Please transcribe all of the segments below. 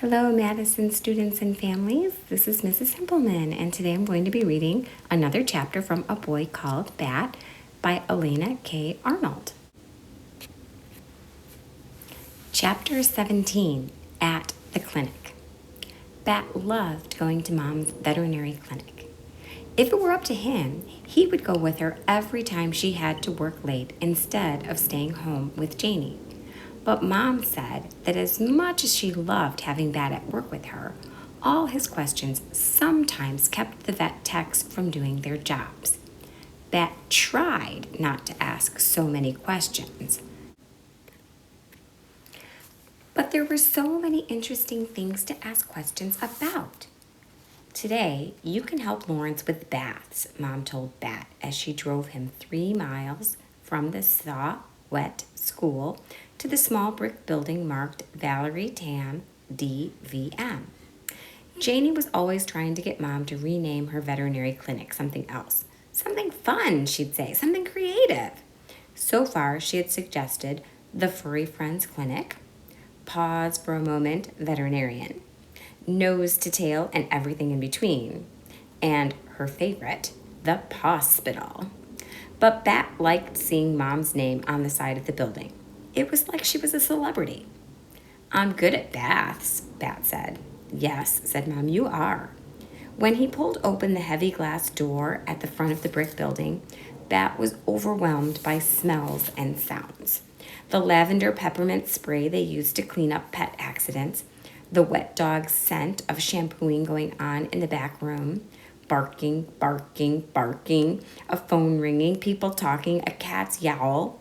Hello, Madison students and families. This is Mrs. Himpelmann, and today I'm going to be reading another chapter from A Boy Called Bat by Elena K. Arnold. Chapter 17, At the Clinic. Bat loved going to Mom's veterinary clinic. If it were up to him, he would go with her every time she had to work late instead of staying home with Janie. But Mom said that as much as she loved having Bat at work with her, all his questions sometimes kept the vet techs from doing their jobs. Bat tried not to ask so many questions, but there were so many interesting things to ask questions about. Today, you can help Lawrence with baths, Mom told Bat as she drove him 3 miles from the wet school to the small brick building marked Valerie Tam, DVM. Janie was always trying to get Mom to rename her veterinary clinic something else. Something fun, she'd say, something creative. So far, she had suggested the Furry Friends Clinic, Pause for a Moment Veterinarian, Nose to Tail and Everything in Between, and her favorite, the Pawspital. But Bat liked seeing Mom's name on the side of the building. It was like she was a celebrity. I'm good at baths, Bat said. Yes, said Mom, you are. When he pulled open the heavy glass door at the front of the brick building, Bat was overwhelmed by smells and sounds. The lavender peppermint spray they used to clean up pet accidents, the wet dog scent of shampooing going on in the back room, barking, barking, barking, a phone ringing, people talking, a cat's yowl.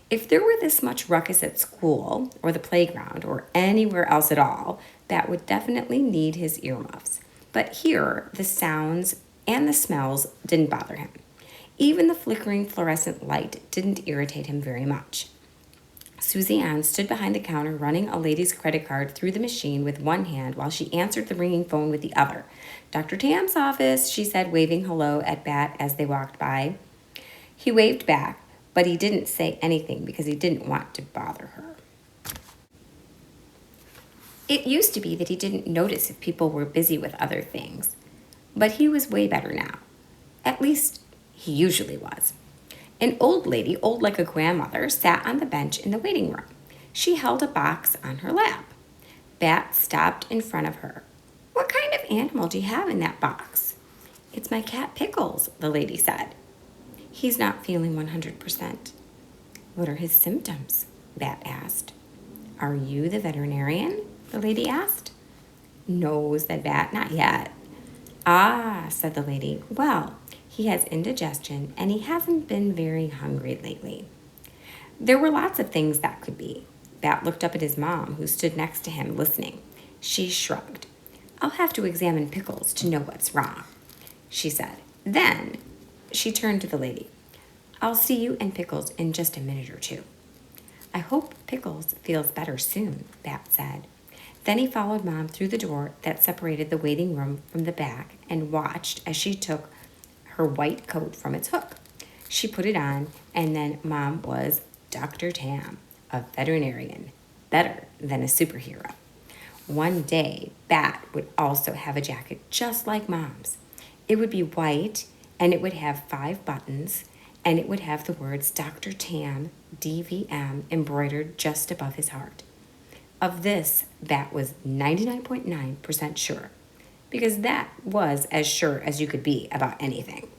If there were this much ruckus at school or the playground or anywhere else at all, Bat would definitely need his earmuffs. But here, the sounds and the smells didn't bother him. Even the flickering fluorescent light didn't irritate him very much. Susie Ann stood behind the counter running a lady's credit card through the machine with one hand while she answered the ringing phone with the other. Dr. Tam's office, she said, waving hello at Bat as they walked by. He waved back, but he didn't say anything because he didn't want to bother her. It used to be that he didn't notice if people were busy with other things, but he was way better now. At least, he usually was. An old lady, old like a grandmother, sat on the bench in the waiting room. She held a box on her lap. Bat stopped in front of her. What kind of animal do you have in that box? It's my cat Pickles, the lady said. He's not feeling 100%. What are his symptoms? Bat asked. Are you the veterinarian? The lady asked. No, said Bat, not yet. Ah, said the lady. Well, he has indigestion, and he hasn't been very hungry lately. There were lots of things that could be. Bat looked up at his mom, who stood next to him, listening. She shrugged. I'll have to examine Pickles to know what's wrong, she said. Then she turned to the lady. I'll see you and Pickles in just a minute or two. I hope Pickles feels better soon, Bat said. Then he followed Mom through the door that separated the waiting room from the back and watched as she took her white coat from its hook. She put it on, and then Mom was Dr. Tam, a veterinarian, better than a superhero. One day, Bat would also have a jacket just like Mom's. It would be white, and it would have 5 buttons, and it would have the words Dr. Tam, DVM, embroidered just above his heart. Of this, Bat was 99.9% sure, because that was as sure as you could be about anything.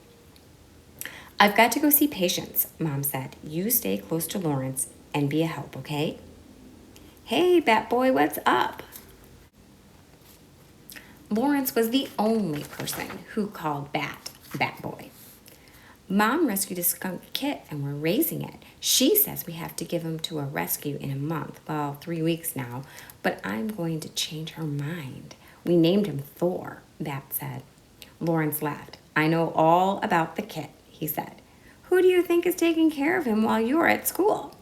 I've got to go see patients, Mom said. You stay close to Lawrence and be a help, okay? Hey, Bat Boy, what's up? Lawrence was the only person who called Bat Boy. Mom rescued a skunk kit and we're raising it. She says we have to give him to a rescue in a month, well, 3 weeks now, but I'm going to change her mind. We named him Thor, Bat said. Lawrence laughed. I know all about the kit, he said. Who do you think is taking care of him while you're at school?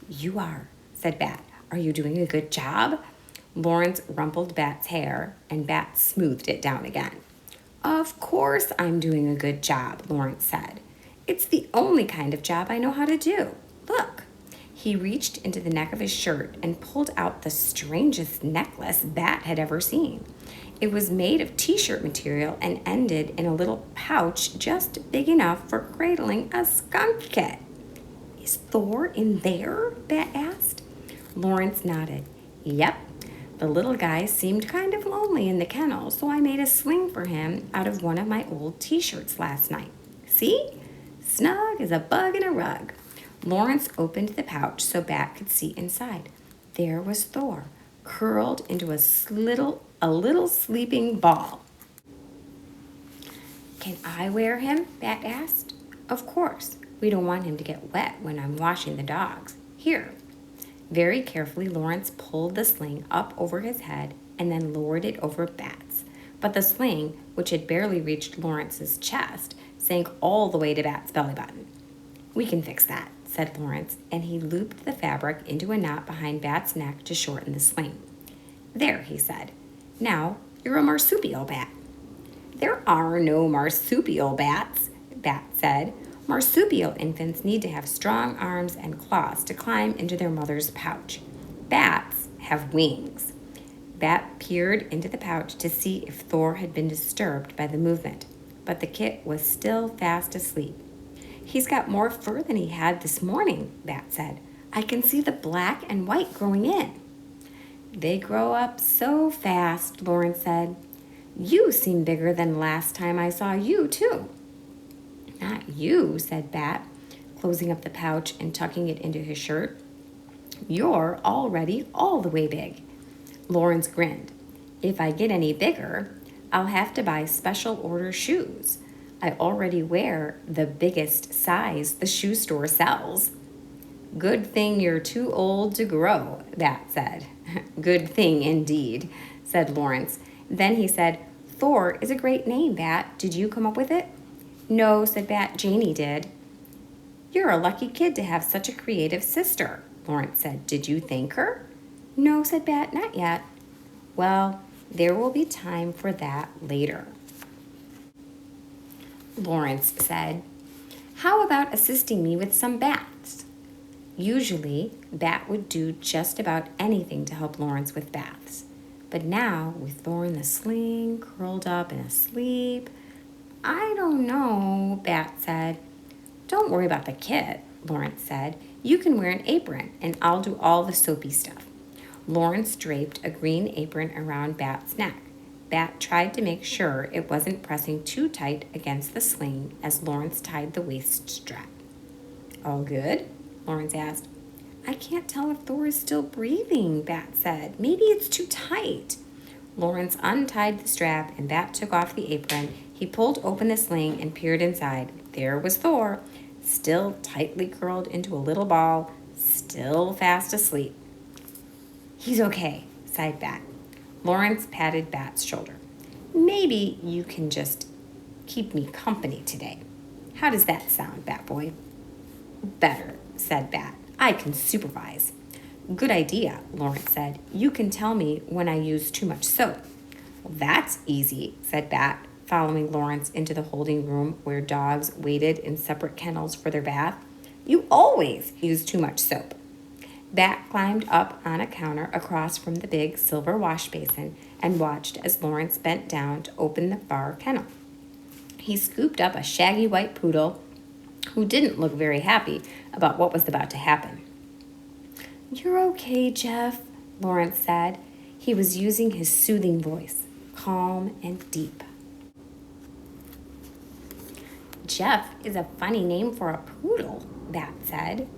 You are, said Bat. Are you doing a good job? Lawrence rumpled Bat's hair, and Bat smoothed it down again. Of course I'm doing a good job, Lawrence said. It's the only kind of job I know how to do. Look. He reached into the neck of his shirt and pulled out the strangest necklace Bat had ever seen. It was made of t-shirt material and ended in a little pouch just big enough for cradling a skunk cat. Is Thor in there? Bat asked. Lawrence nodded. Yep. The little guy seemed kind of lonely in the kennel, so I made a sling for him out of one of my old t-shirts last night. See? Snug as a bug in a rug. Lawrence opened the pouch so Bat could see inside. There was Thor, curled into a little sleeping ball. Can I wear him? Bat asked. Of course. We don't want him to get wet when I'm washing the dogs. Here. Very carefully, Lawrence pulled the sling up over his head and then lowered it over Bat's. But the sling, which had barely reached Lawrence's chest, sank all the way to Bat's belly button. We can fix that, said Lawrence, and he looped the fabric into a knot behind Bat's neck to shorten the sling. There, he said. Now you're a marsupial bat. There are no marsupial bats, Bat said. Marsupial infants need to have strong arms and claws to climb into their mother's pouch. Bats have wings. Bat peered into the pouch to see if Thor had been disturbed by the movement, but the kit was still fast asleep. He's got more fur than he had this morning, Bat said. I can see the black and white growing in. They grow up so fast, Lawrence said. You seem bigger than last time I saw you, too. Not you, said Bat, closing up the pouch and tucking it into his shirt. You're already all the way big. Lawrence grinned. If I get any bigger, I'll have to buy special order shoes. I already wear the biggest size the shoe store sells. Good thing you're too old to grow, Bat said. Good thing indeed, said Lawrence. Then he said, Thor is a great name, Bat. Did you come up with it? No, said Bat. Janie did. You're a lucky kid to have such a creative sister, Lawrence said. Did you thank her? No, said Bat. Not yet. Well, there will be time for that later. Lawrence said, how about assisting me with some baths? Usually, Bat would do just about anything to help Lawrence with baths. But now, with Thor in the sling, curled up and asleep, I don't know, Bat said. Don't worry about the kit, Lawrence said. You can wear an apron, and I'll do all the soapy stuff. Lawrence draped a green apron around Bat's neck. Bat tried to make sure it wasn't pressing too tight against the sling as Lawrence tied the waist strap. All good? Lawrence asked. I can't tell if Thor is still breathing, Bat said. Maybe it's too tight. Lawrence untied the strap and Bat took off the apron. He pulled open the sling and peered inside. There was Thor, still tightly curled into a little ball, still fast asleep. He's okay, sighed Bat. Lawrence patted Bat's shoulder. Maybe you can just keep me company today. How does that sound, Bat Boy? Better, said Bat. I can supervise. Good idea, Lawrence said. You can tell me when I use too much soap. Well, that's easy, said Bat, following Lawrence into the holding room where dogs waited in separate kennels for their bath. You always use too much soap. Bat climbed up on a counter across from the big silver wash basin and watched as Lawrence bent down to open the far kennel. He scooped up a shaggy white poodle who didn't look very happy about what was about to happen. You're okay, Jeff, Lawrence said. He was using his soothing voice, calm and deep. Jeff is a funny name for a poodle, Bat said.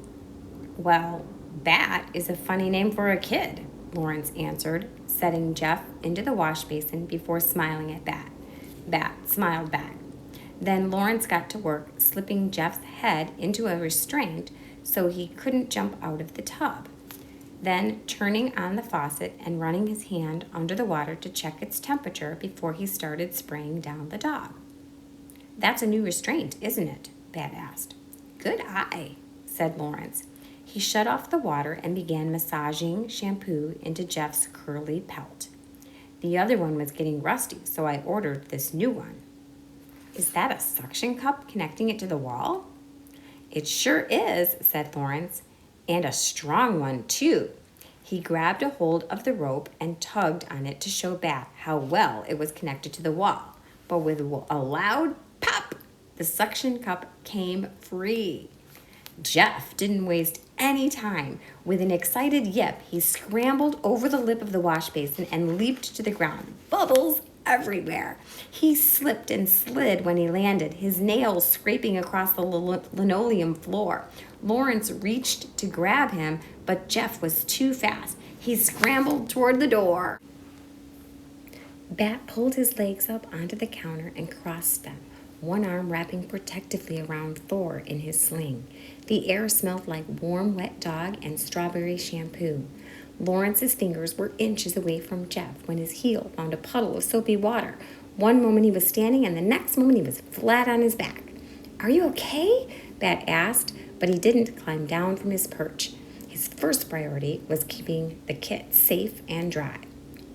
Well, Bat is a funny name for a kid, Lawrence answered, setting Jeff into the wash basin before smiling at Bat. Bat smiled back. Then Lawrence got to work slipping Jeff's head into a restraint so he couldn't jump out of the tub. Then turning on the faucet and running his hand under the water to check its temperature before he started spraying down the dog. That's a new restraint, isn't it? Bat asked. Good eye, said Lawrence. He shut off the water and began massaging shampoo into Jeff's curly pelt. The other one was getting rusty, so I ordered this new one. Is that a suction cup connecting it to the wall? It sure is, said Lawrence. And a strong one, too. He grabbed a hold of the rope and tugged on it to show Bat how well it was connected to the wall. But with a loud pop, the suction cup came free. Jeff didn't waste any time. With an excited yip, he scrambled over the lip of the wash basin and leaped to the ground. Bubbles everywhere. He slipped and slid when he landed, his nails scraping across the linoleum floor. Lawrence reached to grab him, but Jeff was too fast. He scrambled toward the door. Bat pulled his legs up onto the counter and crossed them, one arm wrapping protectively around Thor in his sling. The air smelled like warm, wet dog and strawberry shampoo. Lawrence's fingers were inches away from Jeff when his heel found a puddle of soapy water. One moment he was standing, and the next moment he was flat on his back. "Are you okay?" Bat asked, but he didn't climb down from his perch. His first priority was keeping the kit safe and dry.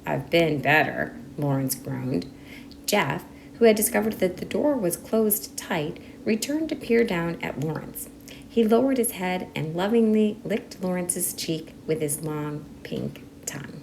"I've been better," Lawrence groaned. Jeff, who had discovered that the door was closed tight, returned to peer down at Lawrence. He lowered his head and lovingly licked Lawrence's cheek with his long pink tongue.